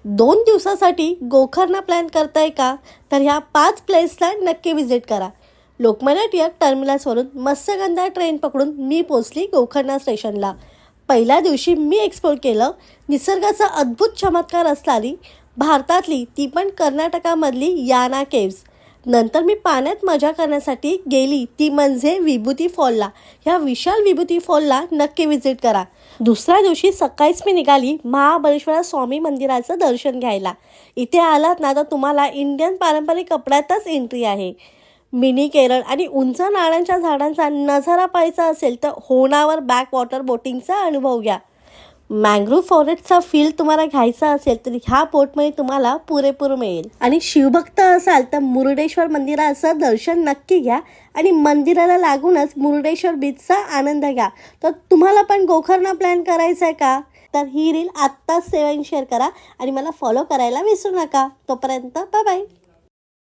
2 दिवसासाठी गोकर्णला प्लॅन करताय का? तर ह्या 5 प्लेसला नक्की विजिट करा. लोकमान्य टिळक टर्मिनसवरून मत्स्यगंधा ट्रेन पकडून मी पोचली गोकर्ण स्टेशनला. पहिल्या दिवशी मी एक्सप्लोर केलं निसर्गाचा अद्भुत चमत्कार असणारी भारतातली ती पण कर्नाटकामधली याना केव्ज. नंतर मी पाण्यात मजा करण्यासाठी गेली ती म्हणजे विभूती फॉलला. ह्या विशाल विभूती फॉलला नक्की विजिट करा. दुसऱ्या दिवशी सकाळीच मी निघाली महाबळेश्वर स्वामी मंदिराचं दर्शन घ्यायला. इथे आलात ना तर तुम्हाला इंडियन पारंपरिक कपड्यातच एंट्री आहे. मिनी केरळ आणि उंच नारळांच्या झाडांचा नजारा पाहायचा असेल तर होणावर बॅक वॉटर बोटिंगचा अनुभव घ्या. मँग्रोव्ह फॉरेस्टचा फील तुम्हाला घ्यायचा असेल तर ह्या बोटमध्ये तुम्हाला पुरेपूर मिळेल. आणि शिवभक्त असाल तर मुरुडेश्वर मंदिराचं दर्शन नक्की घ्या आणि मंदिराला लागूनच मुरुडेश्वर बीचचा आनंद घ्या. तर तुम्हाला पण गोकर्ण प्लॅन करायचा आहे का? तर ही रील आत्ताच सेव्ह आणि शेअर करा आणि मला फॉलो करायला विसरू नका. तोपर्यंत बाय बाय.